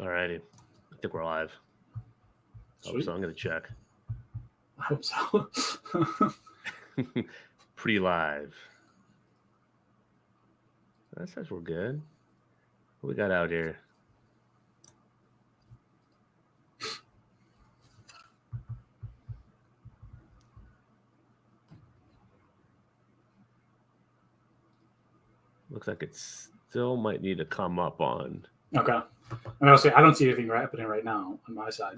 All righty. I think we're live. Hope Sweet. so. I'm going to check. I hope so. Pre-live. That says we're good. What we got out here? Looks like it still might need to come up on. Okay. I'll say I don't see anything happening right now on my side.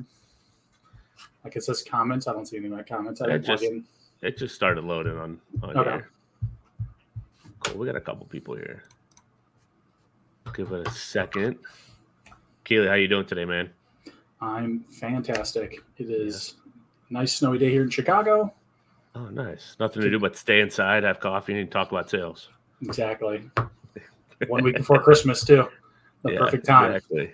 Like it says comments. I don't see any of my comments. I didn't plug in. It just started loading on Okay. here. Cool. We got a couple people here. Give it a second. Keely, how you doing today, man? I'm fantastic. It is a nice snowy day here in Chicago. Oh, nice. Nothing to do but stay inside, have coffee, and talk about sales. Exactly. 1 week before Christmas, too. The perfect time. Exactly.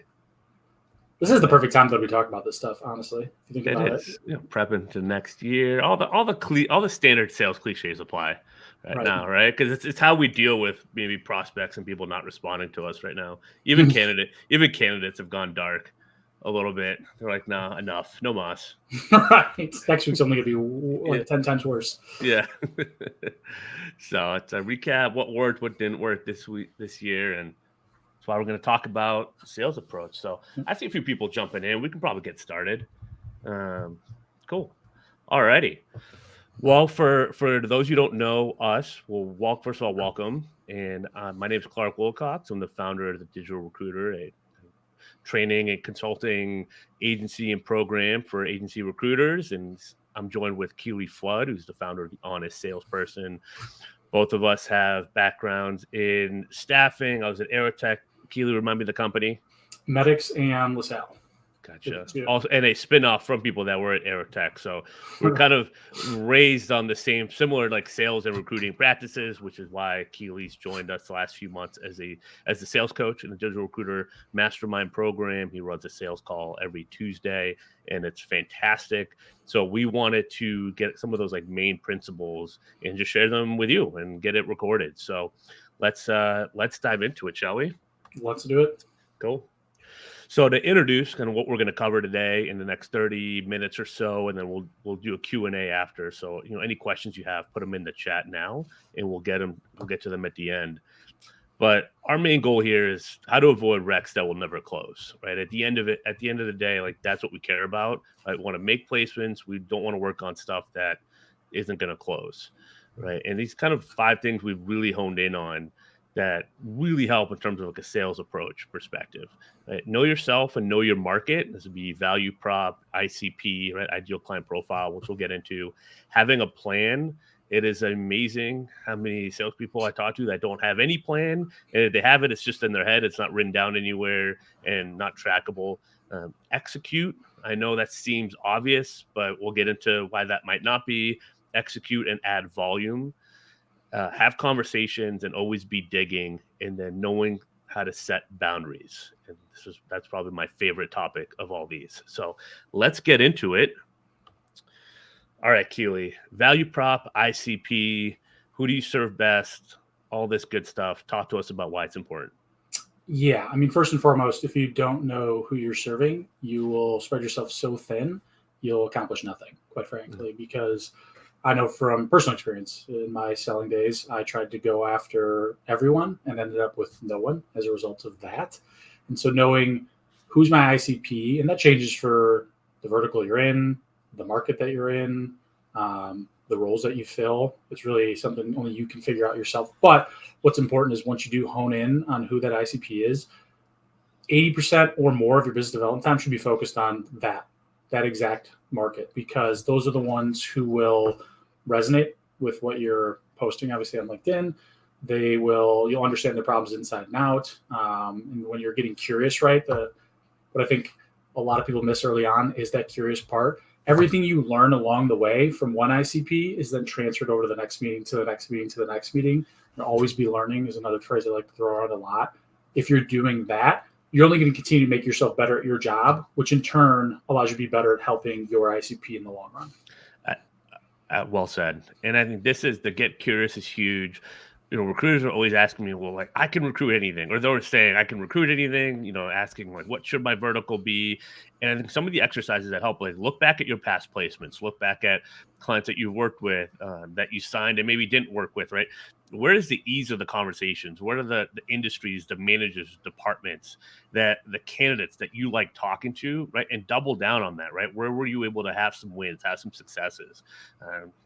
This is the perfect time that we talk about this stuff, honestly. If you think about it. You know, prepping to next year. All the standard sales cliches apply right now, right? Because it's how we deal with maybe prospects and people not responding to us right now. Even candidates have gone dark a little bit. They're like, nah, enough, no mas. Right. Next week's only gonna be like 10 times worse. Yeah. So it's a recap: what worked, what didn't work this year, and that's why we're going to talk about sales approach. So I see a few people jumping in. We can probably get started. Cool. All righty. Well, for those who don't know us, first of all, welcome. And my name is Clark Wilcox. I'm the founder of the Digital Recruiter, a training and consulting agency and program for agency recruiters. And I'm joined with Keely Flood, who's the founder of the Honest Salesperson. Both of us have backgrounds in staffing. I was at Aerotech. Keely, remind me of the company. Medics and LaSalle. Gotcha. Also, and a spinoff from people that were at Aerotech. So we're kind of raised on the similar like sales and recruiting practices, which is why Keely's joined us the last few months as a sales coach in the Digital Recruiter Mastermind program. He runs a sales call every Tuesday, and it's fantastic. So we wanted to get some of those like main principles and just share them with you and get it recorded. So let's dive into it, shall we? Let's do it. Cool. So to introduce kind of what we're going to cover today in the next 30 minutes or so, and then we'll do a Q&A after. So, you know, any questions you have, put them in the chat now, and we'll get to them at the end. But our main goal here is how to avoid recs that will never close, right? At the end of the day, like that's what we care about. I want to make placements. We don't want to work on stuff that isn't going to close, right? And these kind of 5 things we've really honed in on that really help in terms of like a sales approach perspective. Right? Know yourself and know your market. This would be value prop, ICP, right? Ideal client profile, which we'll get into. Having a plan. It is amazing how many salespeople I talk to that don't have any plan. And if they have it, it's just in their head. It's not written down anywhere and not trackable. Execute. I know that seems obvious, but we'll get into why that might not be. Execute and add volume. Have conversations and always be digging, and then knowing how to set boundaries. And that's probably my favorite topic of all these. So let's get into it. All right, Keely, value prop, ICP, who do you serve best? All this good stuff. Talk to us about why it's important. Yeah, I mean, first and foremost, if you don't know who you're serving, you will spread yourself so thin, you'll accomplish nothing, quite frankly, because I know from personal experience in my selling days, I tried to go after everyone and ended up with no one as a result of that. And so knowing who's my ICP, and that changes for the vertical you're in, the market that you're in, the roles that you fill, it's really something only you can figure out yourself. But what's important is once you do hone in on who that ICP is, 80% or more of your business development time should be focused on that exact market, because those are the ones who will resonate with what you're posting, obviously on LinkedIn. You'll understand their problems inside and out. And when you're getting curious, right, what I think a lot of people miss early on is that curious part. Everything you learn along the way from one ICP is then transferred over to the next meeting, to the next meeting, to the next meeting. And always be learning is another phrase I like to throw around a lot. If you're doing that, you're only going to continue to make yourself better at your job, which in turn allows you to be better at helping your ICP in the long run. Well said. And I think the get curious is huge. recruiters are always asking me, well, like, I can recruit anything, or they're saying I can recruit anything, asking like, what should my vertical be? And I think some of the exercises that help, like, look back at your past placements, look back at clients that you've worked with, that you signed and maybe didn't work with, right? Where is the ease of the conversations? What are the industries, the managers, departments, that the candidates that you like talking to, right? And double down on that, right? Where were you able to have some wins, have some successes?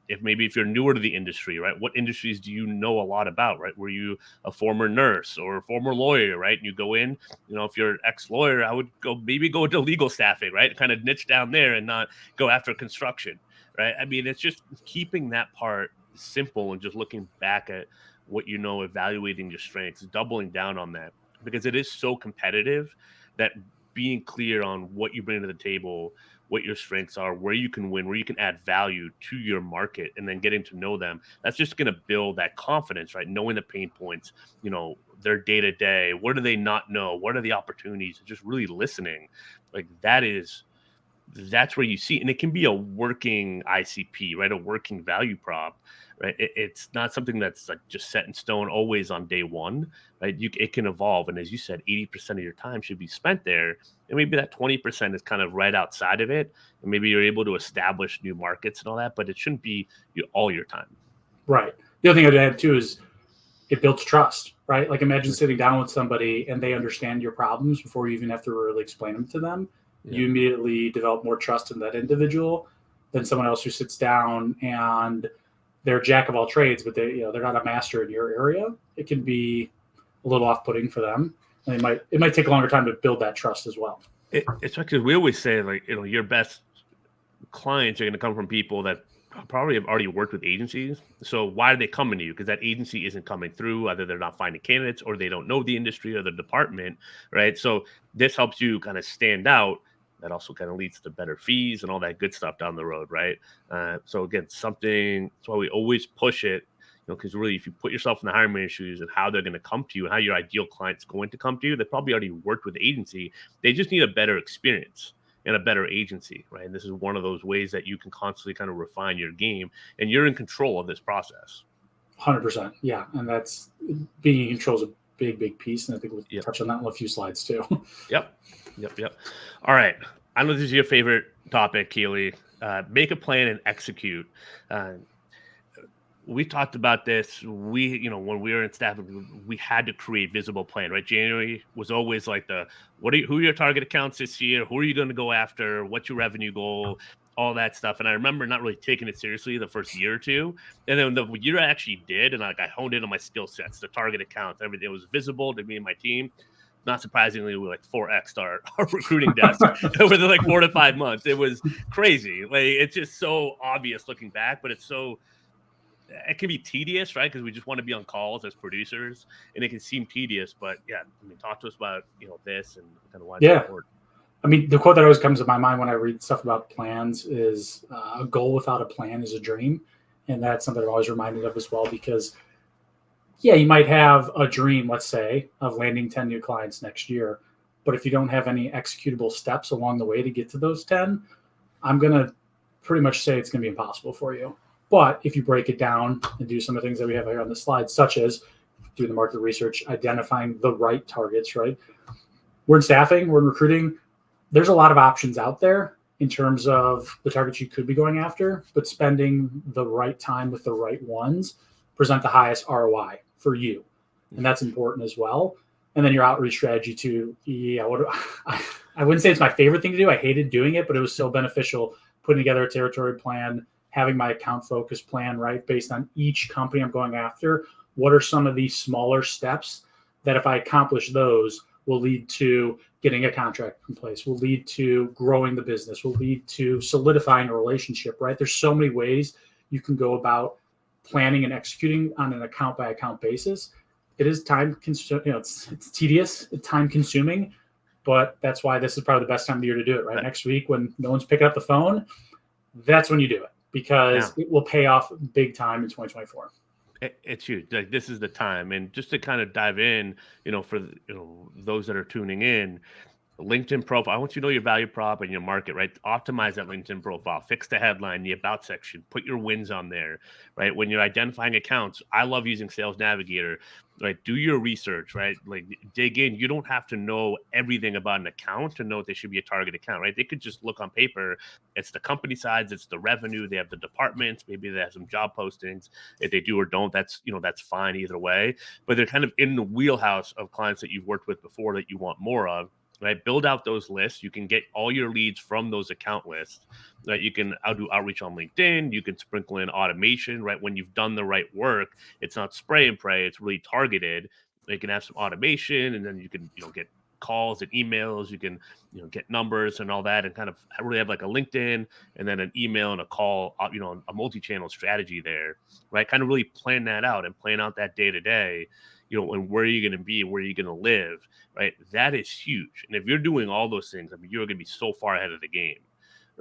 If you're newer to the industry, right? What industries do you know a lot about, right? Were you a former nurse or a former lawyer, right? And you go in, if you're an ex-lawyer, I would go into legal staffing, right? Kind of niche down there and not go after construction, right? I mean, it's just keeping that part simple and just looking back at what evaluating your strengths, doubling down on that, because it is so competitive that being clear on what you bring to the table, what your strengths are, where you can win, where you can add value to your market, and then getting to know them. That's just going to build that confidence, right? Knowing the pain points, their day to day. What do they not know? What are the opportunities? Just really listening. Like that's where you see, and it can be a working ICP, right? A working value prop, right? It's not something that's like just set in stone always on day one, right? It can evolve. And as you said, 80% of your time should be spent there. And maybe that 20% is kind of right outside of it. And maybe you're able to establish new markets and all that, but it shouldn't be all your time. Right. The other thing I'd add too is it builds trust, right? Like imagine sitting down with somebody and they understand your problems before you even have to really explain them to them. Yeah. You immediately develop more trust in that individual than someone else who sits down and they're a jack of all trades, but they're not a master in your area. It can be a little off-putting for them, and it might take a longer time to build that trust as well. It's because we always say, like, your best clients are going to come from people that probably have already worked with agencies. So why are they coming to you? Because that agency isn't coming through. Either they're not finding candidates, or they don't know the industry or the department, right? So this helps you kind of stand out. That also kind of leads to better fees and all that good stuff down the road, right? So again, that's why we always push it, because really, if you put yourself in the hiring manager's shoes and how they're going to come to you and how your ideal client's going to come to you, they probably already worked with the agency. They just need a better experience and a better agency, right? And this is one of those ways that you can constantly kind of refine your game, and you're in control of this process. 100%. Yeah. And that's being in control is a big piece. And I think we'll touch on that in a few slides too. Yep. All right. I know this is your favorite topic, Keely. Make a plan and execute. We talked about this. When we were in staff, we had to create visible plan, right? January was always like who are your target accounts this year? Who are you going to go after? What's your revenue goal? All that stuff. And I remember not really taking it seriously the first year or two. And then the year I actually did, and I honed in on my skill sets, the target accounts, everything was visible to me and my team. Not surprisingly, we 4X'd our recruiting desk over the 4 to 5 months. It was crazy. Like, it's just so obvious looking back, but it can be tedious, right? Because we just want to be on calls as producers, and it can seem tedious. But yeah, I mean, talk to us about this and kind of why it's important. I mean, the quote that always comes to my mind when I read stuff about plans is a goal without a plan is a dream. And that's something I'm always reminded of as well, because you might have a dream, let's say, of landing 10 new clients next year. But if you don't have any executable steps along the way to get to those 10, I'm going to pretty much say it's going to be impossible for you. But if you break it down and do some of the things that we have here on the slide, such as doing the market research, identifying the right targets, right? We're in staffing, we're in recruiting. There's a lot of options out there in terms of the targets you could be going after, but spending the right time with the right ones present the highest ROI for you. And that's important as well. And then your outreach strategy too. I wouldn't say it's my favorite thing to do. I hated doing it, but it was so beneficial putting together a territory plan, having my account focus plan, right? Based on each company I'm going after. What are some of these smaller steps that if I accomplish those will lead to getting a contract in place, will lead to growing the business, will lead to solidifying a relationship, right? There's so many ways you can go about planning and executing on an account by account basis. It is time consuming, it's tedious, it's time consuming, but that's why this is probably the best time of the year to do it, right? Next week when no one's picking up the phone, that's when you do it, because it will pay off big time in 2024. It's huge. Like, this is the time. And just to kind of dive in, for those that are tuning in, LinkedIn profile. I want you to know your value prop and your market, right? Optimize that LinkedIn profile, fix the headline, the about section, put your wins on there, right? When you're identifying accounts, I love using Sales Navigator, right? Do your research, right? Like dig in. You don't have to know everything about an account to know if they should be a target account, right? They could just look on paper. It's the company size, it's the revenue, they have the departments, maybe they have some job postings. If they do or don't, that's fine either way. But they're kind of in the wheelhouse of clients that you've worked with before that you want more of, right? Build out those lists. You can get all your leads from those account lists. Right? You can do outreach on LinkedIn. You can sprinkle in automation, right? When you've done the right work, it's not spray and pray. It's really targeted. You can have some automation, and then you can, get calls and emails. You can, get numbers and all that, and kind of really have like a LinkedIn and then an email and a call, a multi-channel strategy there, right? Kind of really plan that out and plan out that day to day, and where you're going to be and where you're going to live, right? That is huge. And if you're doing all those things, I mean, you're going to be so far ahead of the game,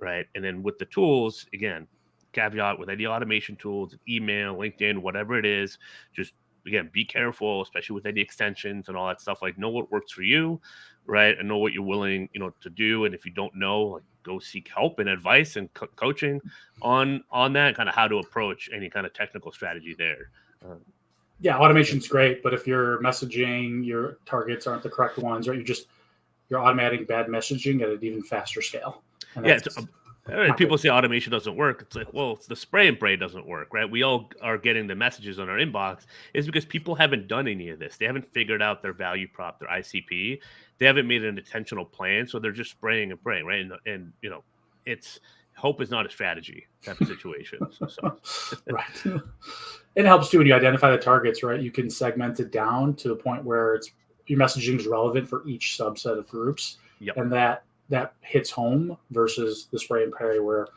right? And then with the tools, again, caveat with any automation tools, email, LinkedIn, whatever it is, just again, be careful, especially with any extensions and all that stuff. Like, know what works for you, right? And know what you're willing, to do. And if you don't know, like, go seek help and advice and coaching on that, kind of how to approach any kind of technical strategy there. Yeah, automation's great, but if your messaging, your targets aren't the correct ones, or you're automating bad messaging at an even faster scale. And Yeah, people say automation doesn't work. It's like, well, it's the spray and pray doesn't work, right? We all are getting the messages on our inbox. It's because people haven't done any of this. They haven't figured out their value prop, their ICP. They haven't made an intentional plan, so they're just spraying and praying, right? And it's hope is not a strategy type of situation. So. Right. It helps too when you identify the targets, right? You can segment it down to the point where your messaging is relevant for each subset of groups, Yep. and that hits home versus the spray and pray where,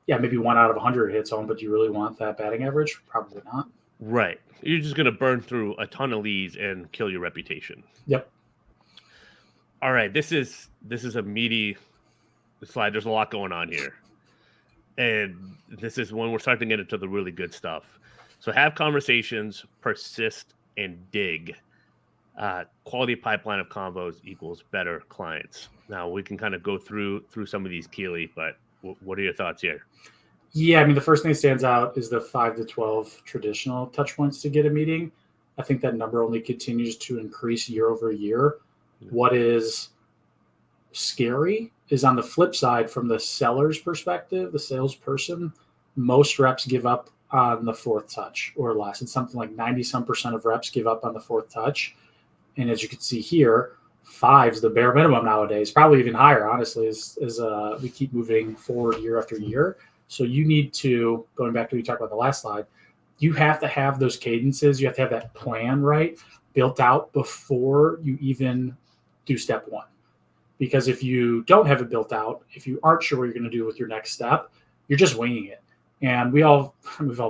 yeah, maybe 1 out of 100 hits home, but do you really want that batting average? Probably not. Right. You're just going to burn through a ton of leads and kill your reputation. Yep. All right. This is a meaty slide. There's a lot going on here. And this is when we're starting to get into the really good stuff. So have conversations, persist, and dig. Quality pipeline of convos equals better clients. Now we can kind of go through some of these, Keely, but what are your thoughts here? Yeah, I mean, the first thing that stands out is the 5 to 12 traditional touch points to get a meeting. I think that number only continues to increase year over year. What is scary is on the flip side, from the seller's perspective, the salesperson, most reps give up on the fourth touch or less. It's something like 90% of reps give up on the fourth touch. And as you can see here, 5's the bare minimum nowadays, probably even higher, honestly, as we keep moving forward year after year. So you need to, going back to what you talked about the last slide, you have to have those cadences. You have to have that plan, right, built out before you even do step one. Because if you don't have it built out, if you aren't sure what you're going to do with your next step, you're just winging it. And we've all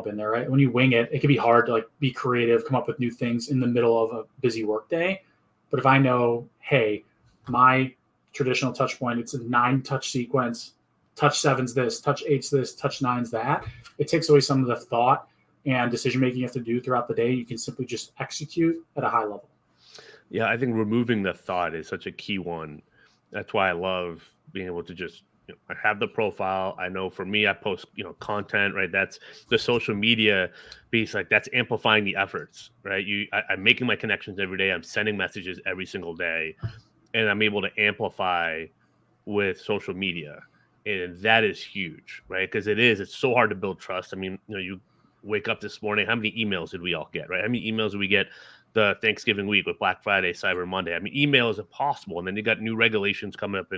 been there, right? When you wing it, it can be hard to be creative, come up with new things in the middle of a busy work day. But if I know, hey, my traditional touch point, it's a 9-touch sequence, touch 7's this, touch 8's this, touch 9's that, it takes away some of the thought and decision making you have to do throughout the day. You can simply just execute at a high level. Yeah, I think removing the thought is such a key one. That's why I love being able to just, I have the profile. I know for me, I post, content, right? That's the social media piece. Like, that's amplifying the efforts, right? I'm making my connections every day. I'm sending messages every single day, and I'm able to amplify with social media. And that is huge, right? Because it's so hard to build trust. I mean, you wake up this morning, how many emails did we all get, right? How many emails did we get the Thanksgiving week with Black Friday, Cyber Monday? I mean, email is impossible. And then you got new regulations coming up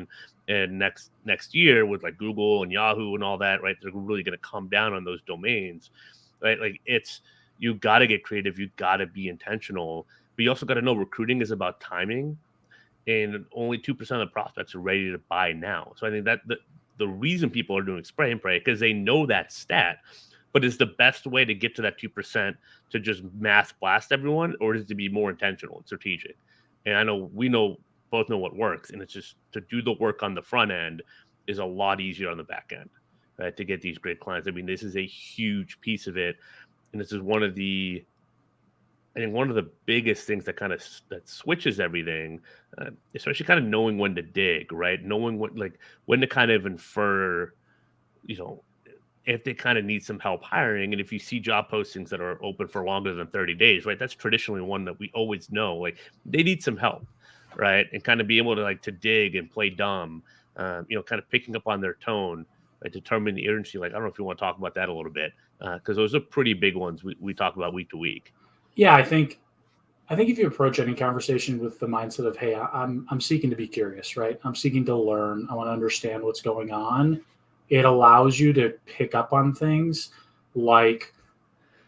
in next year with like Google and Yahoo and all that, right? They're really going to come down on those domains, right? Like, you got to get creative. You got to be intentional, but you also got to know recruiting is about timing, and only 2% of the prospects are ready to buy now. So I think that the reason people are doing spray and pray, because they know that stat, but is the best way to get to that 2% to just mass blast everyone, or is it to be more intentional and strategic? And I know both know what works, and it's just to do the work on the front end is a lot easier on the back end, right? To get these great clients. I mean, this is a huge piece of it, and this is one of the I think one of the biggest things that kind of that switches everything, especially kind of knowing when to dig, right? Knowing what like when to kind of infer, you know, if they kind of need some help hiring, and if you see job postings that are open for longer than 30 days, right? That's traditionally one that we always know, like they need some help, right? And kind of be able to like to dig and play dumb, kind of picking up on their tone, right? Determine the urgency. Like I don't know if you want to talk about that a little bit, because those are pretty big ones we talk about week to week. Yeah, I think if you approach any conversation with the mindset of, hey, I'm seeking to be curious, right? I'm seeking to learn. I want to understand what's going on. It allows you to pick up on things like,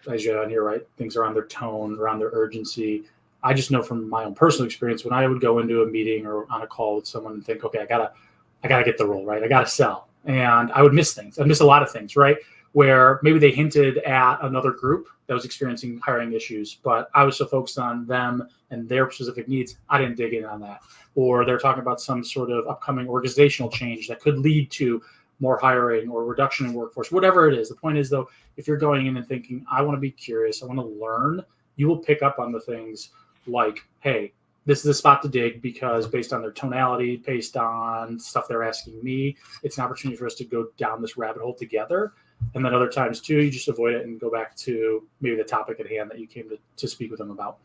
as you had on here, right? Things around their tone, around their urgency. I just know from my own personal experience when I would go into a meeting or on a call with someone and think, okay, I gotta get the role, right? I gotta sell. And I would miss things. I'd miss a lot of things, right? Where maybe they hinted at another group that was experiencing hiring issues, but I was so focused on them and their specific needs, I didn't dig in on that. Or they're talking about some sort of upcoming organizational change that could lead to more hiring or reduction in workforce, whatever it is. The point is, though, if you're going in and thinking, I want to be curious, I want to learn, you will pick up on the things like, hey, this is a spot to dig because based on their tonality, based on stuff they're asking me, it's an opportunity for us to go down this rabbit hole together. And then other times too, you just avoid it and go back to maybe the topic at hand that you came to speak with them about.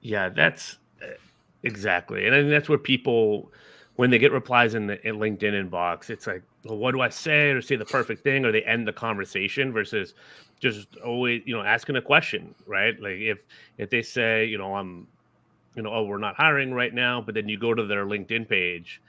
Yeah, that's exactly, and I think that's where people, when they get replies in the in LinkedIn inbox, it's like, well, what do I say or say the perfect thing, or they end the conversation versus just always, asking a question, right? Like if they say, oh, we're not hiring right now, but then you go to their LinkedIn page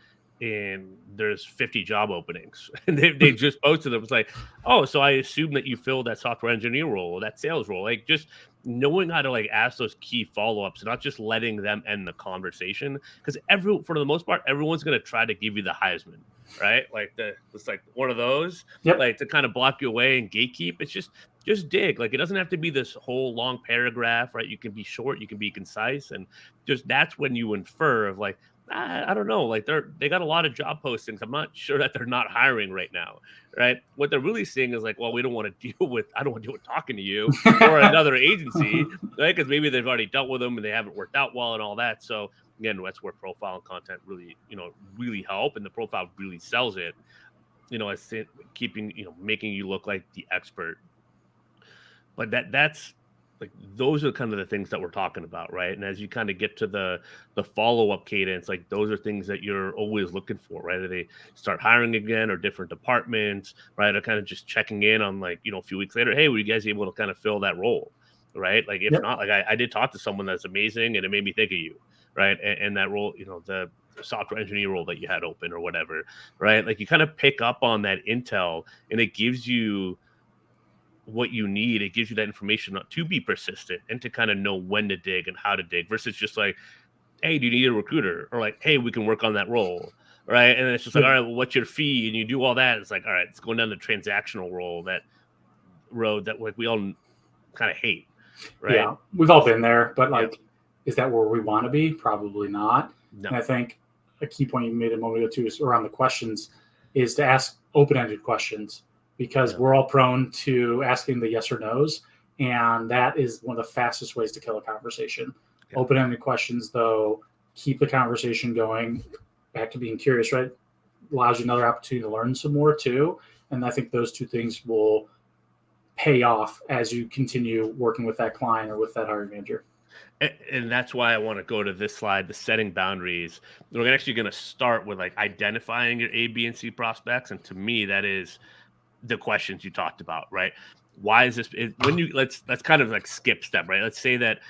and there's 50 job openings and they just posted them. It's like, oh, so I assume that you filled that software engineer role or that sales role. Like just knowing how to like ask those key follow-ups and not just letting them end the conversation. Because for the most part, everyone's gonna try to give you the Heisman, right? Like it's like one of those, Yep. like to kind of block you away and gatekeep. It's just dig. Like it doesn't have to be this whole long paragraph, right? You can be short, you can be concise, and just that's when you infer of like, I don't know, like they got a lot of job postings. I'm not sure that they're not hiring right now, right? What they're really saying is like, well, we don't want to deal with, I don't want to deal with talking to you or another agency, right? Because maybe they've already dealt with them and they haven't worked out well and all that. So again, that's where profile and content really, really help, and the profile really sells it. As keeping, making you look like the expert. But that's like those are kind of the things that we're talking about, right? And as you kind of get to the follow-up cadence, like those are things that you're always looking for, right? Are they start hiring again or different departments, right? Or kind of just checking in on like, a few weeks later, hey, were you guys able to kind of fill that role? Right. Like if Yep. not, like I did talk to someone that's amazing and it made me think of you, right? And that role, the software engineer role that you had open or whatever, right? Like you kind of pick up on that intel and it gives you what you need. It gives you that information to be persistent and to kind of know when to dig and how to dig versus just like, hey, do you need a recruiter? Or like, hey, we can work on that role. Right. And then it's just like, Yep. all right, well, what's your fee? And you do all that. It's like, all right, it's going down the transactional that road that like we all kind of hate. Right. Yeah. We've all been there, but Yeah. like, is that where we want to be? Probably not. No. And I think a key point you made a moment ago too is around the questions is to ask open-ended questions because Yeah. we're all prone to asking the yes or no's. And that is one of the fastest ways to kill a conversation. Yeah. Open-ended questions, though, keep the conversation going. Back to being curious, right? Allows you another opportunity to learn some more too. And I think those two things will pay off as you continue working with that client or with that hiring manager. And that's why I want to go to this slide, the setting boundaries. We're actually going to start with like identifying your A, B, and C prospects. And to me, that is the questions you talked about, right? Why is this when you let's kind of like skip step, right? Let's say that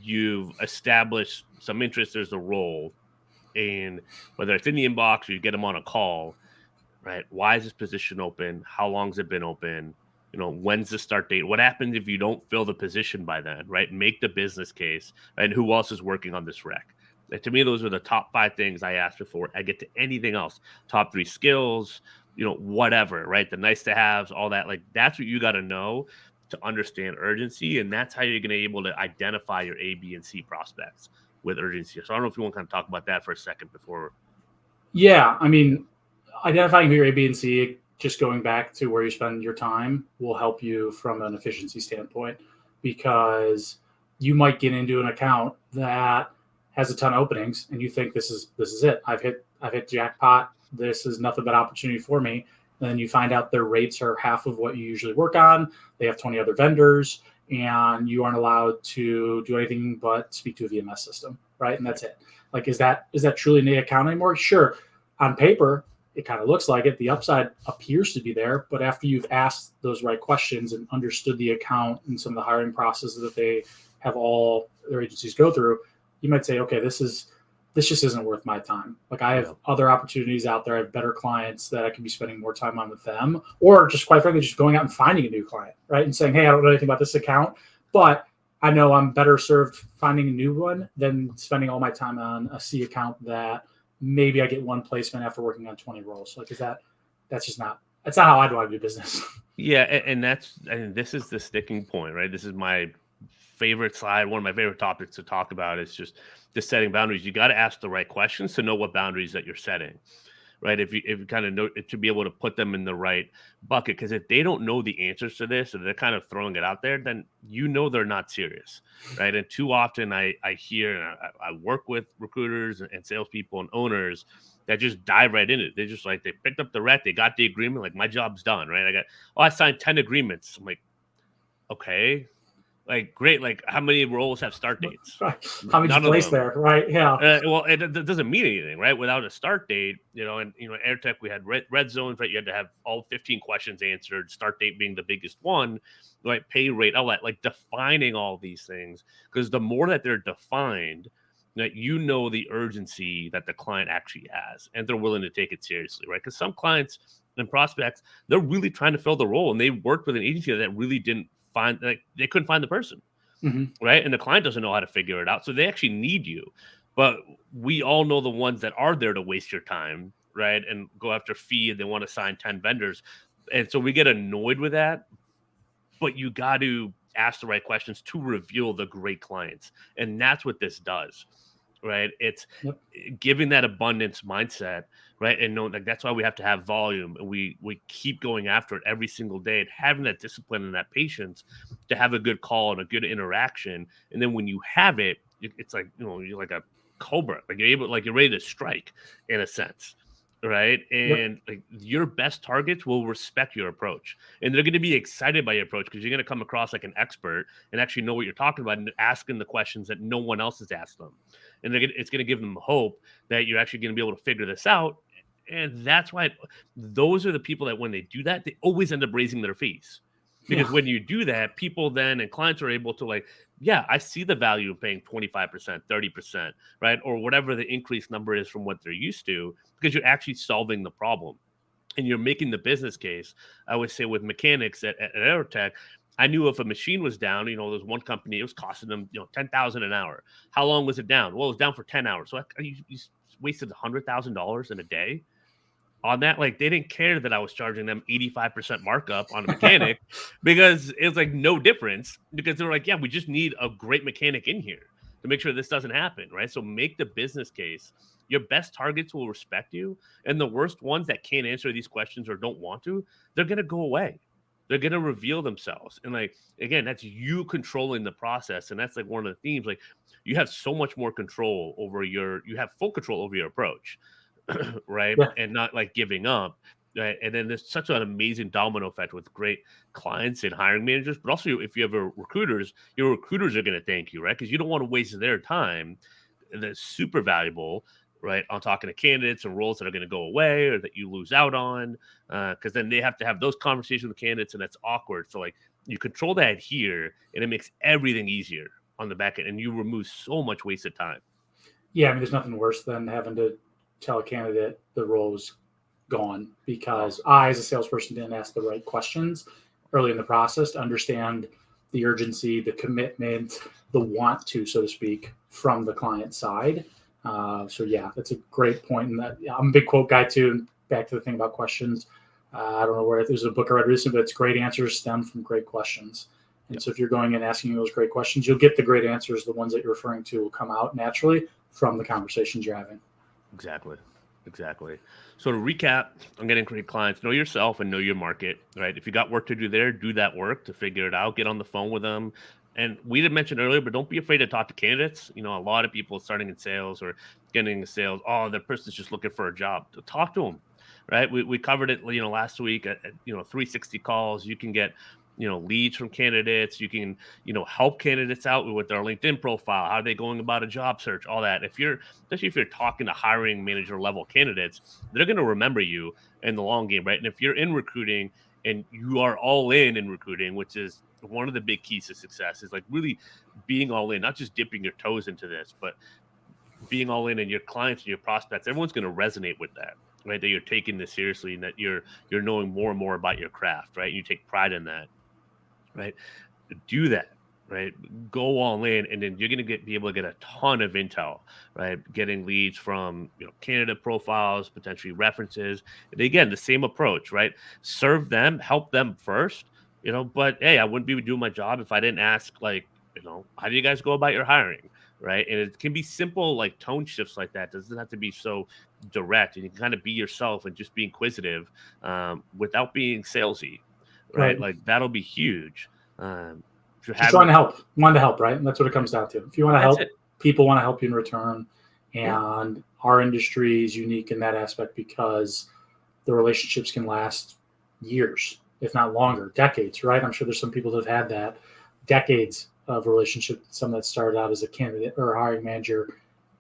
you've established some interest, there's a role, and whether it's in the inbox or you get them on a call, right? Why is this position open? How long's it been open? When's the start date? What happens if you don't fill the position by then, right? Make the business case, and who else is working on this rec? And to me, those are the top 5 things I asked before I get to anything else. Top 3 skills, whatever, right? The nice to haves, all that. Like that's what you got to know to understand urgency, and that's how you're going to be able to identify your A, B, and C prospects with urgency. So I don't know if you want to kind of talk about that for a second before. Yeah, I mean, identifying who your A, B, and C, just going back to where you spend your time, will help you from an efficiency standpoint because you might get into an account that has a ton of openings, and you think this is it. I've hit jackpot. This is nothing but opportunity for me. And then you find out their rates are half of what you usually work on. They have 20 other vendors, and you aren't allowed to do anything but speak to a VMS system, right? And that's it. Like, is that truly an account anymore? Sure, on paper, it kind of looks like it. The upside appears to be there, but after you've asked those right questions and understood the account and some of the hiring processes that they have all their agencies go through, you might say, okay, this just isn't worth my time. Like, I have other opportunities out there. I have better clients that I can be spending more time on with them, or just quite frankly, just going out and finding a new client, right? And saying, hey, I don't know anything about this account, but I know I'm better served finding a new one than spending all my time on a C account that maybe I get one placement after working on 20 roles. Like, that's not how I'd want to do business. Yeah. And this is the sticking point, right? This is my favorite slide. One of my favorite topics to talk about is just setting boundaries. You got to ask the right questions to know what boundaries that you're setting, right? If you kind of know, to be able to put them in the right bucket, because if they don't know the answers to this and they're kind of throwing it out there, then they're not serious, right? And too often I hear, and I work with recruiters and salespeople and owners that just dive right in it. They're just like, they picked up the rec, they got the agreement, like, my job's done, right? I signed 10 agreements. I'm like, okay, like, great. Like, how many roles have start dates? Right. How many place there, right? Yeah. Well, it doesn't mean anything, right? Without a start date, and AirTech, we had red zones, right? You had to have all 15 questions answered. Start date being the biggest one, right? Pay rate, all that, like defining all these things, because the more that they're defined, that the urgency that the client actually has, and they're willing to take it seriously, right? Because some clients and prospects, they're really trying to fill the role, and they worked with an agency that really didn't find, like, they couldn't find the person. Mm-hmm. Right. And the client doesn't know how to figure it out. So they actually need you. But we all know the ones that are there to waste your time, right? And go after fee, and they want to sign 10 vendors. And so we get annoyed with that. But you got to ask the right questions to reveal the great clients. And that's what this does. Right. It's giving that abundance mindset, right? And knowing, like, that's why we have to have volume, and we keep going after it every single day, and having that discipline and that patience to have a good call and a good interaction. And then when you have it, it's like, you're like a cobra, like you're ready to strike, in a sense. Right. And like, your best targets will respect your approach, and they're going to be excited by your approach, because you're going to come across like an expert and actually know what you're talking about, and asking the questions that no one else has asked them. And it's going to give them hope that you're actually going to be able to figure this out. And that's why those are the people that, when they do that, they always end up raising their fees. Because when you do that, people then and clients are able to, like, yeah, I see the value of paying 25%, 30%, right? Or whatever the increased number is from what they're used to, because you're actually solving the problem and you're making the business case. I would say with mechanics at Aerotech, I knew if a machine was down, there's one company, it was costing them, $10,000 an hour. How long was it down? Well, it was down for 10 hours. So you wasted $100,000 in a day on that. Like, they didn't care that I was charging them 85% markup on a mechanic, because it was like no difference, because they were like, yeah, we just need a great mechanic in here to make sure this doesn't happen, right? So make the business case. Your best targets will respect you, and the worst ones that can't answer these questions or don't want to, they're going to go away. They're going to reveal themselves. And, like, again, that's you controlling the process. And that's like one of the themes. Like, you have so much more control over you have full control over your approach, right? Yeah. And not, like, giving up. Right? And then there's such an amazing domino effect with great clients and hiring managers, but also if you have recruiters, your recruiters are going to thank you, right? Because you don't want to waste their time. That's super valuable, right? On talking to candidates and roles that are going to go away or that you lose out on, because then they have to have those conversations with candidates, and that's awkward. So, like, you control that here, and it makes everything easier on the back end, and you remove so much wasted time. Yeah, I mean, there's nothing worse than having to tell a candidate the role was gone because I, as a salesperson, didn't ask the right questions early in the process to understand the urgency, the commitment, the want to, so to speak, from the client side. So yeah, that's a great point. And I'm a big quote guy too. And back to the thing about questions. I don't know where there's a book I read recently, but it's great answers stem from great questions. And so if you're going and asking those great questions, you'll get the great answers. The ones that you're referring to will come out naturally from the conversations you're having. Exactly. So to recap, I'm getting great clients. Know yourself and know your market, right? If you got work to do there, do that work to figure it out. Get on the phone with them And we did mention earlier, but don't be afraid to talk to candidates. A lot of people starting in sales or getting into sales, oh, that person's just looking for a job. Talk to them, right? We covered it, last week at 360 calls. You can get, leads from candidates. You can, help candidates out with their LinkedIn profile. How are they going about a job search? All that. Especially if you're talking to hiring manager level candidates, they're going to remember you in the long game, right? And if you're in recruiting and you are all in recruiting, which is one of the big keys to success, is like really being all in, not just dipping your toes into this, but being all in, and your clients and your prospects, everyone's going to resonate with that, right? That you're taking this seriously and that you're knowing more and more about your craft, right? You take pride in that, right? Do that, right? Go all in, and then you're going to be able to get a ton of intel, right? Getting leads from candidate profiles, potentially references. And again, the same approach, right? Serve them, help them first, but hey, I wouldn't be doing my job if I didn't ask, like, how do you guys go about your hiring, right? And it can be simple, like tone shifts like that. Doesn't have to be so direct, and you can kind of be yourself and just be inquisitive, without being salesy, right? Right. Like that'll be huge. Just trying to help, wanting to help, right? And that's what it comes down to. If you want to That's help, it. people want to help you in return. Yeah. And our industry is unique in that aspect because the relationships can last years, if not longer, decades, right? I'm sure there's some people that have had that decades of relationship. Some that started out as a candidate or a hiring manager,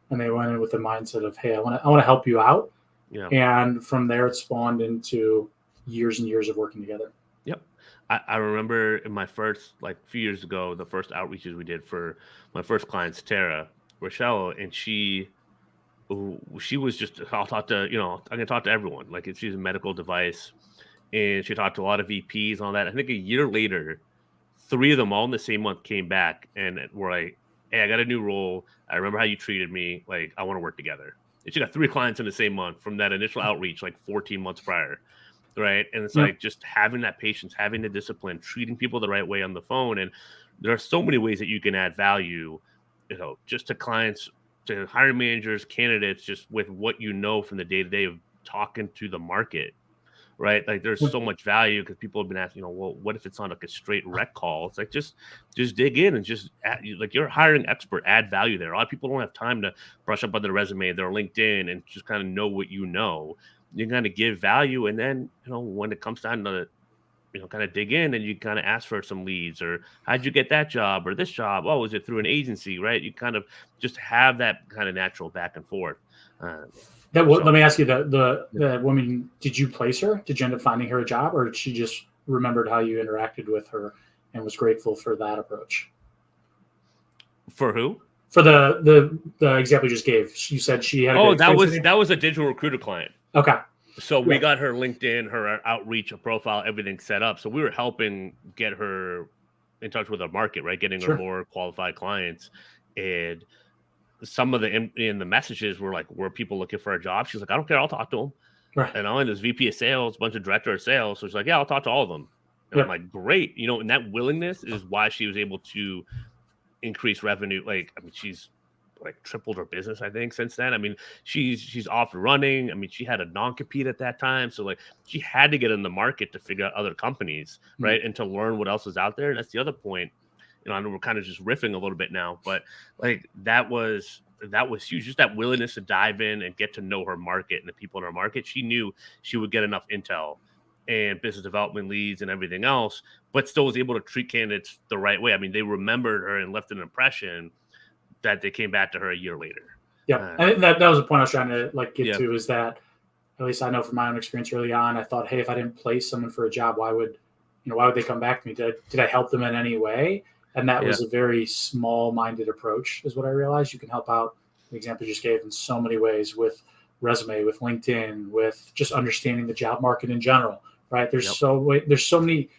and they went in with the mindset of, hey, I want to help you out. Yeah. And from there, it spawned into years and years of working together. Yep. I remember in my first, like, few years ago, the first outreaches we did for my first clients, Tara Rochelle, and she was just, I'll talk to, I can talk to everyone. Like, if she's a medical device, and she talked to a lot of VPs and all that. I think a year later, 3 of them all in the same month came back and were like, "Hey, I got a new role. I remember how you treated me. Like, I want to work together." And she got 3 clients in the same month from that initial outreach, like 14 months prior, right? And it's Yep. like just having that patience, having the discipline, treating people the right way on the phone. And there are so many ways that you can add value, just to clients, to hiring managers, candidates, just with what from the day to day of talking to the market, right? Like there's so much value because people have been asking, well, what if it's on like a straight rec call? It's like just dig in and just like you're a hiring expert, add value there. A lot of people don't have time to brush up on their resume, their LinkedIn, and just kind of know what you know. You kind of give value, and then when it comes time to kind of dig in, and you kind of ask for some leads, or how'd you get that job or this job? Oh, was it through an agency, right? You kind of just have that kind of natural back and forth. Let So me ask you, the woman, did you place her? Did you end up finding her a job, or did she just remembered how you interacted with her and was grateful for that approach? for who? For the example you just gave, you said she had a good Oh, that experience with was you. that was a digital recruiter client. Okay. So we Yeah. got her LinkedIn, her outreach, a profile, everything set up. So we were helping get her in touch with our market, right? Getting her Sure. more qualified clients. And some of in the messages were people looking for a job? She's like, I don't care, I'll talk to them. Right. And this VP of sales, a bunch of director of sales. So she's like, yeah, I'll talk to all of them. And I'm Yep. like, great. And that willingness is why she was able to increase revenue. Like, I mean, she's like tripled her business, I think, since then. I mean, she's off and running. I mean, she had a non-compete at that time. So like she had to get in the market to figure out other companies, Mm. right? And to learn what else is out there. And that's the other point. I know we're kind of just riffing a little bit now, but like that was huge. Just that willingness to dive in and get to know her market and the people in her market. She knew she would get enough intel and business development leads and everything else, but still was able to treat candidates the right way. I mean, they remembered her and left an impression that they came back to her a year later. Yep. And that was the point I was trying to get Yeah. to, is that, at least I know from my own experience early on, I thought, hey, if I didn't place someone for a job, why would they come back to me? Did I help them in any way? And that was a very small-minded approach, is what I realized. You can help out, the example you just gave, in so many ways, with resume, with LinkedIn, with just understanding the job market in general, right? There's so many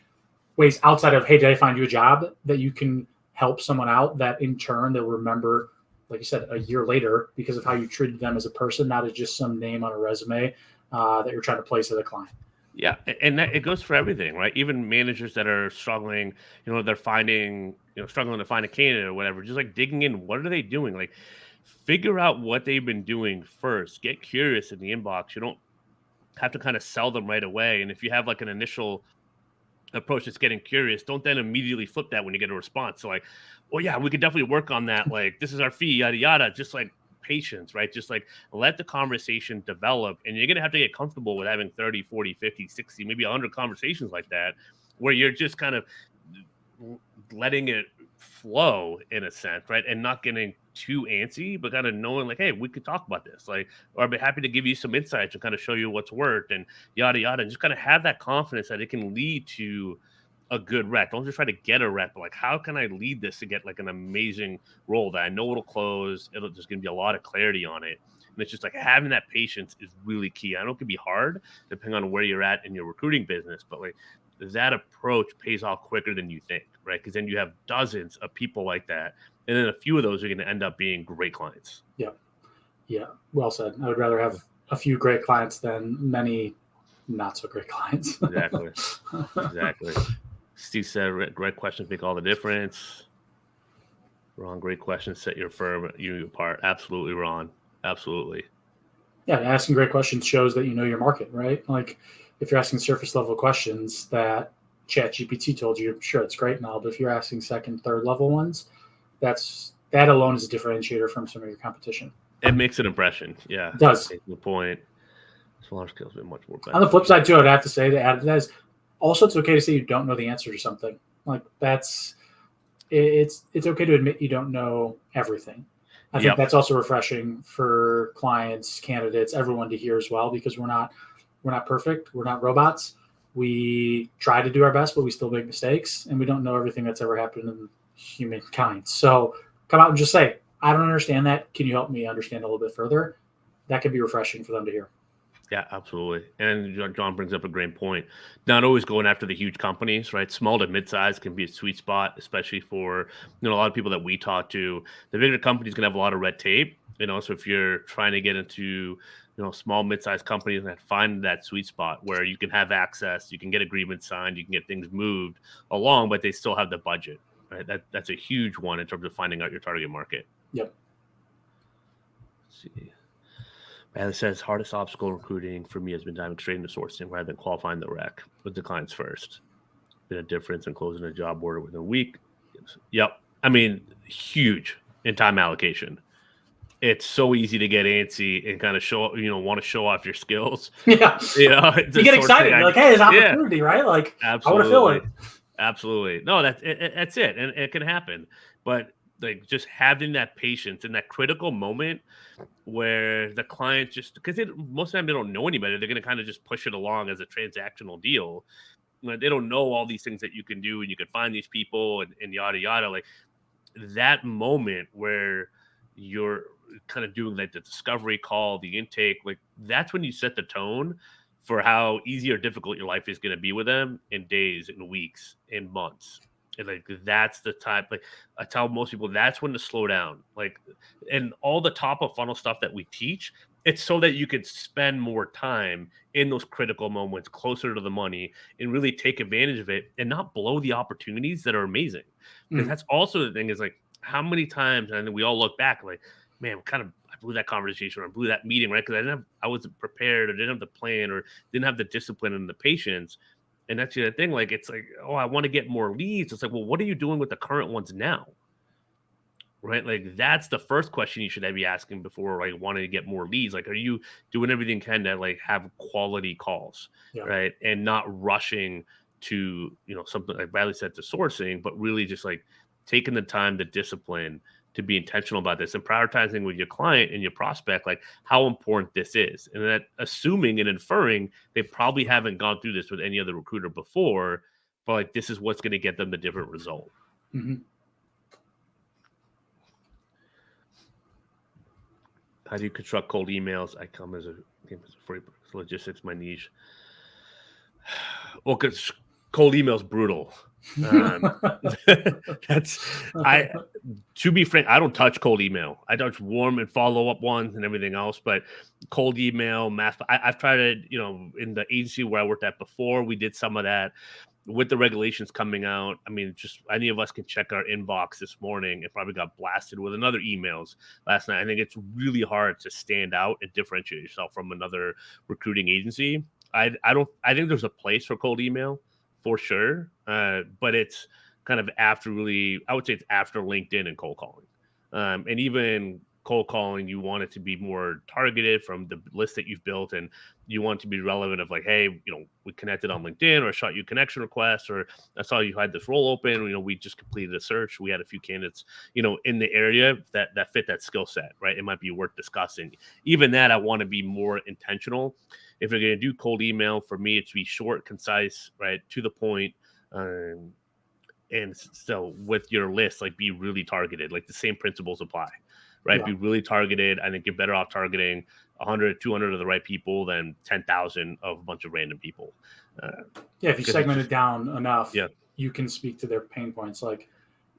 ways outside of, hey, did I find you a job, that you can help someone out, that in turn they'll remember, like you said, a year later, because of how you treated them as a person, not as just some name on a resume that you're trying to place at a client. Yeah, and it goes for everything, right? Even managers that are struggling, they're finding, struggling to find a candidate or whatever, just like digging in, what are they doing? Like, figure out what they've been doing first. Get curious in the inbox. You don't have to kind of sell them right away. And if you have like an initial approach that's getting curious, don't then immediately flip that when you get a response. So like, well, yeah, we could definitely work on that. Like, this is our fee, yada, yada. Just like patience, right? Just like let the conversation develop. And you're going to have to get comfortable with having 30, 40, 50, 60, maybe 100 conversations like that, where you're just kind of letting it flow in a sense, right? And not getting too antsy, but kind of knowing like, hey, we could talk about this. Like, or I'd be happy to give you some insights and kind of show you what's worked and yada yada. And just kind of have that confidence that it can lead to a good rep. Don't just try to get a rep, but like, how can I lead this to get like an amazing role that I know it'll close? There's gonna be a lot of clarity on it. And it's just like having that patience is really key. I know it can be hard depending on where you're at in your recruiting business, but like that approach pays off quicker than you think, right? Because then you have dozens of people like that, and then a few of those are going to end up being great clients. Yeah, well said. I would rather have a few great clients than many not so great clients. Exactly. Steve said, "Great questions make all the difference." Ron, great questions set your firm you apart. Absolutely, Ron. Absolutely. Yeah, asking great questions shows that you know your market, right? Like if you're asking surface level questions that ChatGPT told you, sure, it's great now. But if you're asking second, third level ones, that alone is a differentiator from some of your competition. It makes an impression. Yeah, It does. the point. Smaller skills be much more beneficial. On the flip side, too, I'd have to say that added that is also it's okay to say you don't know the answer to something. Like it's okay to admit you don't know everything. I think that's also refreshing for clients, candidates, everyone to hear as well, because we're not perfect. We're not robots. We try to do our best, but we still make mistakes, and we don't know everything that's ever happened in humankind. So come out and just say, I don't understand that. Can you help me understand a little bit further? That could be refreshing for them to hear. Yeah, absolutely. And John brings up a great point. Not always going after the huge companies, right? Small to mid-size can be a sweet spot, especially for a lot of people that we talk to. The bigger companies can have a lot of red tape. So if you're trying to get into small mid-sized companies, and find that sweet spot where you can have access, you can get agreements signed, you can get things moved along, but they still have the budget. Right? That's a huge one in terms of finding out your target market. Yep. Let's see. It says hardest obstacle in recruiting for me has been diving straight into sourcing rather than qualifying the rec with the clients first. Been a difference in closing a job order within a week. Yep. I mean, huge in time allocation. It's so easy to get antsy and kind of want to show off your skills. Yeah. You get excited. You're like, hey, there's opportunity, right? Like, absolutely. I want to fill it. Absolutely. No, that's it. And it can happen. But like just having that patience in that critical moment where the client just because most of the time they don't know anybody, they're going to kind of just push it along as a transactional deal. They don't know all these things that you can do and you can find these people and yada yada. Like that moment where you're kind of doing like the discovery call, the intake, like that's when you set the tone for how easy or difficult your life is going to be with them in days and weeks and months. And like that's the time, like I tell most people, that's when to slow down. Like, and all the top of funnel stuff that we teach, it's so that you could spend more time in those critical moments closer to the money and really take advantage of it and not blow the opportunities that are amazing. Because that's also the thing is like how many times, and we all look back like, man, I blew that conversation or I blew that meeting, right? Because I wasn't prepared or didn't have the plan or didn't have the discipline and the patience. And that's the thing. Like, it's like, oh, I want to get more leads. It's like, well, what are you doing with the current ones now? Right? Like, that's the first question you should be asking before like wanting to get more leads. Like, are you doing everything you can to like have quality calls, right? And not rushing to, something like Bradley said to sourcing, but really just like taking the time, the discipline to be intentional about this and prioritizing with your client and your prospect, like how important this is. And that assuming and inferring they probably haven't gone through this with any other recruiter before, but like this is what's going to get them the different result. Mm-hmm. How do you construct cold emails? I come as a free logistics, my niche. Well, because cold email is brutal. To be frank, I don't touch cold email. I touch warm and follow-up ones and everything else, but cold email, I've tried it, in the agency where I worked at before, we did some of that. With the regulations coming out, I mean, just any of us can check our inbox this morning. It probably got blasted with another emails last night. I think it's really hard to stand out and differentiate yourself from another recruiting agency. I think there's a place for cold email for sure. But it's kind of after I would say it's after LinkedIn and cold calling. And even cold calling, you want it to be more targeted from the list that you've built, and you want it to be relevant of like, hey, we connected on LinkedIn, or I shot you a connection request, or I saw you had this role open. We just completed a search. We had a few candidates, in the area that fit that skill set, right? It might be worth discussing. Even that, I want to be more intentional. If you're going to do cold email, for me, it's be short, concise, right, to the point. And so with your list, like, be really targeted. Like, the same principles apply, right? Yeah. Be really targeted. I think you're better off targeting 100, 200 of the right people than 10,000 of a bunch of random people. If you segment it down enough, yeah, you can speak to their pain points. Like,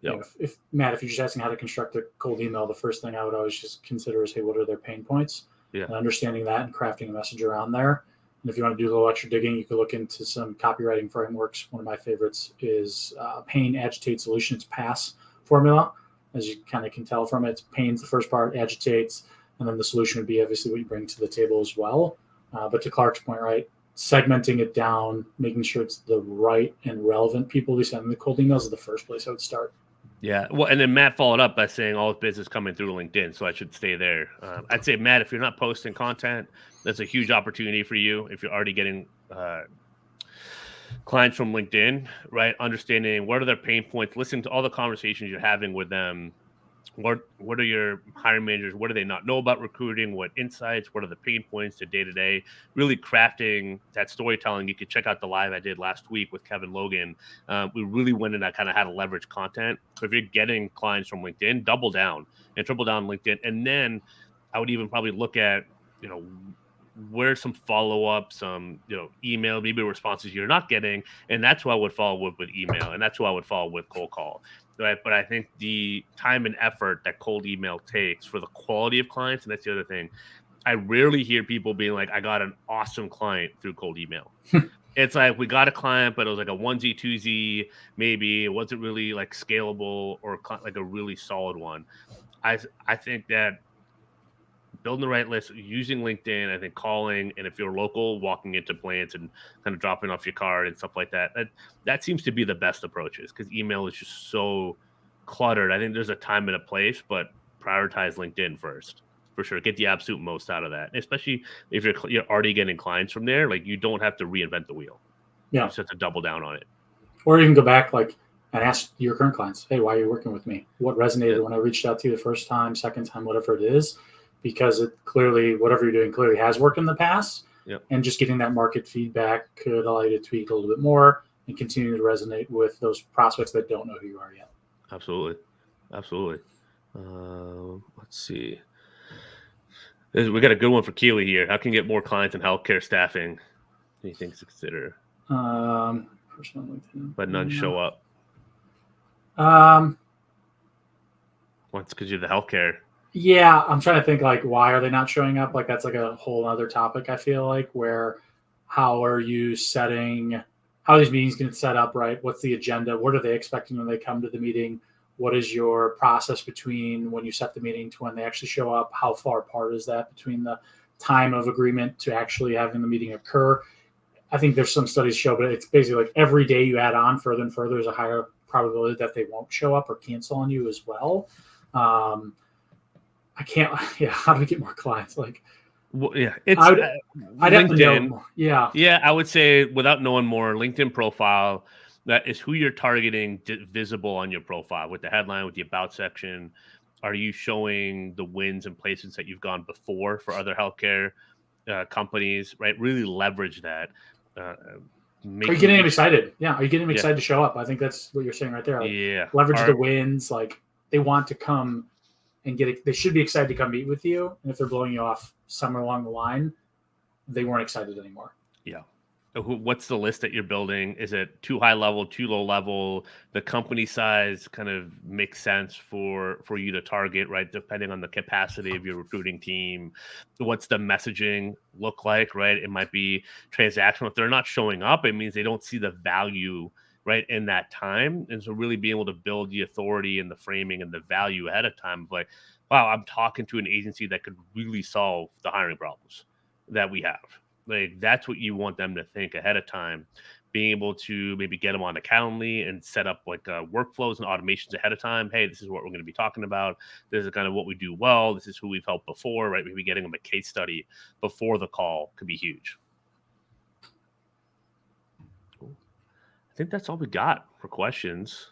yeah, if Matt, if you're just asking how to construct a cold email, the first thing I would always just consider is, hey, what are their pain points? yeah. And understanding that and crafting a message around there. And if you want to do a little extra digging, you could look into some copywriting frameworks. One of my favorites is pain, agitate, solution. It's PASS formula. As you kind of can tell from it, pain's the first part, agitates, and then the solution would be obviously what you bring to the table as well. But to Clark's point, right, segmenting it down, making sure it's the right and relevant people to send the cold emails is the first place I would start. Yeah. Well, and then Matt followed up by saying all his business coming through LinkedIn, so I should stay there. I'd say, Matt, if you're not posting content, that's a huge opportunity for you. If you're already getting clients from LinkedIn, right? Understanding what are their pain points, listening to all the conversations you're having with them. What are your hiring managers? What do they not know about recruiting? What insights? What are the pain points to day to day? Really crafting that storytelling. You could check out the live I did last week with Kevin Logan. We really went in. I kind of had to leverage content. So if you're getting clients from LinkedIn, double down and triple down on LinkedIn, and then I would even probably look at where's some follow up, some email, maybe responses you're not getting, and that's who I would follow with email, and that's who I would follow with cold call. Right. But I think the time and effort that cold email takes for the quality of clients, and that's the other thing. I rarely hear people being like, I got an awesome client through cold email. It's like, we got a client, but it was like a 1Z, 2Z, maybe. It wasn't really like scalable or like a really solid one. I think that building the right list, using LinkedIn, I think calling, and if you're local, walking into plants and kind of dropping off your card and stuff like that. That seems to be the best approaches, because email is just so cluttered. I think there's a time and a place, but prioritize LinkedIn first for sure. Get the absolute most out of that, especially if you're already getting clients from there. Like, you don't have to reinvent the wheel. Yeah. You just have to double down on it. Or even go back and ask your current clients, hey, why are you working with me? What resonated when I reached out to you the first time, second time, whatever it is, because it clearly, whatever you're doing clearly has worked in the past. Yep. And just getting that market feedback could allow you to tweak a little bit more and continue to resonate with those prospects that don't know who you are yet. Absolutely. Let's see. We got a good one for Keely here. How can you get more clients in healthcare staffing? Anything to consider? Personal LinkedIn. But none show up. Well, it's because you're the healthcare. Yeah, I'm trying to think, why are they not showing up? That's like a whole other topic, I feel like, where how are you setting, how these meetings get set up, right? What's the agenda? What are they expecting when they come to the meeting? What is your process between when you set the meeting to when they actually show up? How far apart is that between the time of agreement to actually having the meeting occur? I think there's some studies show, but it's basically like every day you add on further and further, there's a higher probability that they won't show up or cancel on you as well. I can't. Yeah, how do we get more clients? I'd have to know more. Yeah. I would say, without knowing more, LinkedIn profile. That is who you're targeting, visible on your profile with the headline, with the about section. Are you showing the wins and places that you've gone before for other healthcare companies? Right, really leverage that. Are you getting them excited? Yeah, are you getting them excited to show up? I think that's what you're saying right there. Leverage the wins. They want to come and get it. They should be excited to come meet with you. And if they're blowing you off somewhere along the line, they weren't excited anymore. Yeah. What's the list that you're building? Is it too high level, too low level? The company size kind of makes sense for you to target, right? Depending on the capacity of your recruiting team. What's the messaging look like, right? It might be transactional. If they're not showing up, it means they don't see the value, right, in that time. And so really being able to build the authority and the framing and the value ahead of time of wow, I'm talking to an agency that could really solve the hiring problems that we have. That's what you want them to think ahead of time. being able to maybe get them on the Calendly and set up like workflows and automations ahead of time. Hey, this is what we're going to be talking about. This is kind of what we do well. This is who we've helped before, right? Maybe getting them a case study before the call could be huge. Cool. I think that's all we got for questions.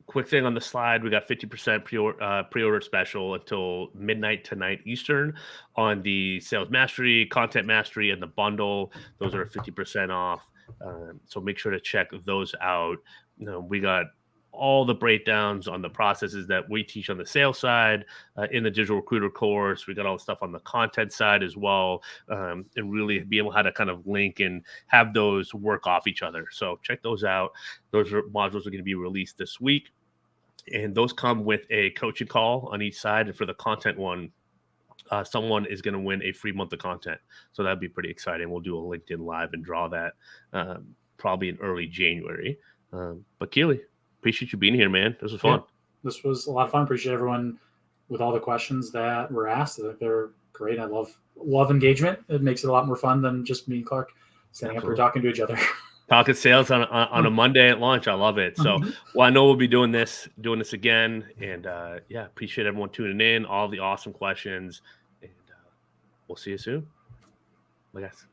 Quick thing on the slide, we got 50% pre-order special until midnight tonight Eastern on the sales mastery, content mastery, and the bundle. Those are 50% off. So make sure to check those out. We got all the breakdowns on the processes that we teach on the sales side in the digital recruiter course. We got all the stuff on the content side as well, and really be able how to kind of link and have those work off each other. So check those out. Those modules are going to be released this week, and those come with a coaching call on each side. And for the content one, someone is going to win a free month of content. So that'd be pretty exciting. We'll do a LinkedIn Live and draw that probably in early January. But Keely, appreciate you being here, man. This was fun. Yeah, this was a lot of fun. Appreciate everyone with all the questions that were asked. I think they're great. I love engagement. It makes it a lot more fun than just me and Clark standing up here talking to each other. Talking sales on a Monday at lunch. I love it. So, well, I know we'll be doing this again. And yeah, appreciate everyone tuning in, all the awesome questions. And we'll see you soon. Bye, guys.